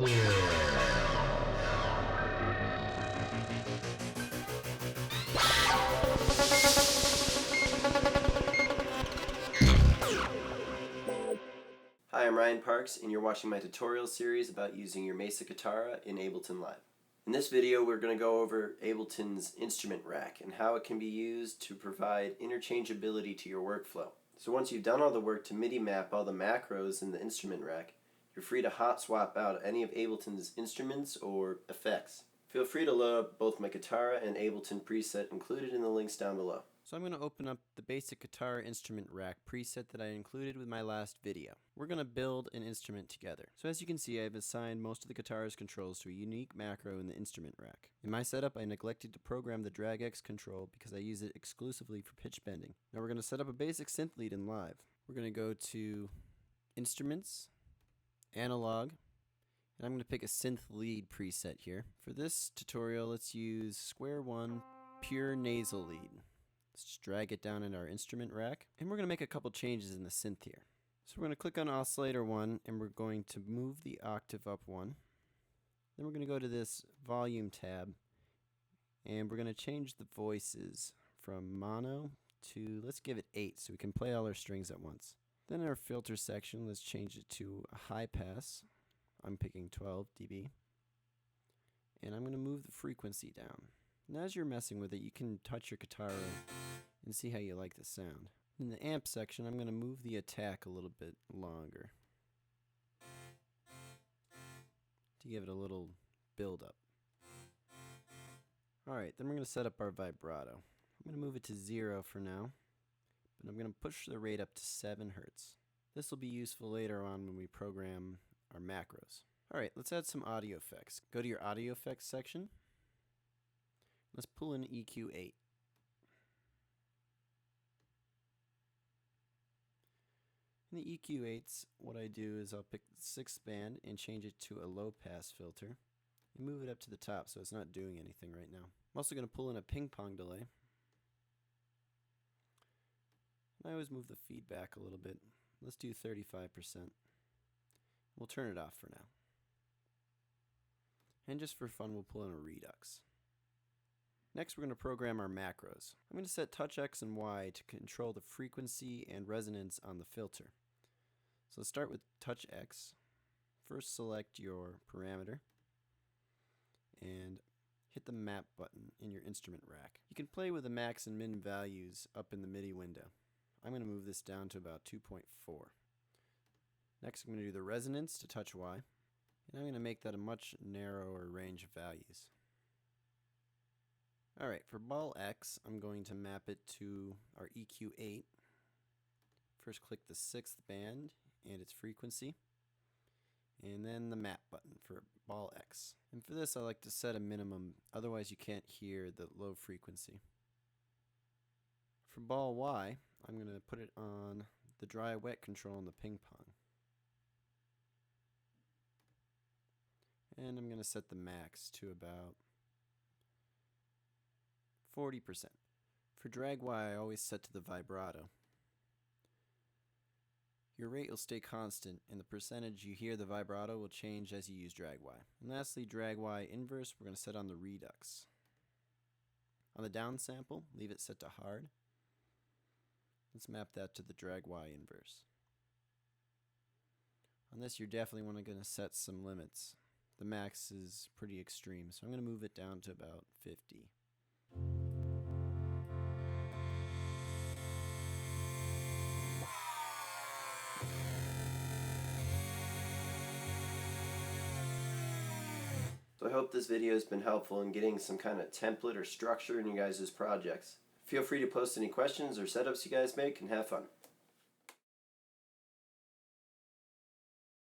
Hi, I'm Ryan Parks, and you're watching my tutorial series about using your Misa Kitara in Ableton Live. In this video, we're going to go over Ableton's instrument rack and how it can be used to provide interchangeability to your workflow. So once you've done all the work to MIDI map all the macros in the instrument rack, you're free to hot swap out any of Ableton's instruments or effects. Feel free to load up both my Kitara and Ableton preset included in the links down below. So I'm going to open up the basic Kitara instrument rack preset that I included with my last video. We're going to build an instrument together. So as you can see, I've assigned most of the Kitara's controls to a unique macro in the instrument rack. In my setup, I neglected to program the drag X control because I use it exclusively for pitch bending. Now we're going to set up a basic synth lead in Live. We're going to go to Instruments, Analog, and I'm going to pick a synth lead preset here. For this tutorial, let's use Square One Pure Nasal Lead. Let's just drag it down in our instrument rack, and we're going to make a couple changes in the synth here. So we're going to click on Oscillator 1, and we're going to move the octave up 1. Then we're going to go to this Volume tab, and we're going to change the voices from mono to, let's give it 8 so we can play all our strings at once. Then in our filter section, let's change it to a high pass. I'm picking 12 dB. And I'm going to move the frequency down. And as you're messing with it, you can touch your Kitara and see how you like the sound. In the amp section, I'm going to move the attack a little bit longer to give it a little build up. Alright, then we're going to set up our vibrato. I'm going to move it to 0 for now, but I'm going to push the rate up to 7 Hz. This will be useful later on when we program our macros. Alright, let's add some audio effects. Go to your audio effects section. Let's pull in EQ8. In the EQ8s, what I do is I'll pick the 6th band and change it to a low pass filter and move it up to the top so it's not doing anything right now. I'm also going to pull in a ping pong delay. And I always move the feedback a little bit. Let's do 35%. We'll turn it off for now. And just for fun, we'll pull in a redux. Next, we're going to program our macros. I'm going to set touch X and Y to control the frequency and resonance on the filter. So let's start with touch X. First, select your parameter and hit the map button in your instrument rack. You can play with the max and min values up in the MIDI window. I'm going to move this down to about 2.4. Next, I'm going to do the resonance to touch Y, and I'm going to make that a much narrower range of values. Alright, for ball X, I'm going to map it to our EQ8. First click the 6th band and its frequency, and then the map button for ball X. And for this I like to set a minimum, otherwise you can't hear the low frequency. For ball Y, I'm going to put it on the dry-wet control on the ping pong. And I'm going to set the max to about 40%. For drag Y, I always set to the vibrato. Your rate will stay constant, and the percentage you hear the vibrato will change as you use drag Y. And lastly, drag Y inverse, we're going to set on the redux. On the down sample, leave it set to hard. Let's map that to the drag Y inverse. On this, you're definitely going to set some limits. The max is pretty extreme, so I'm going to move it down to about 50. So I hope this video has been helpful in getting some kind of template or structure in you guys' projects. Feel free to post any questions or setups you guys make and have fun.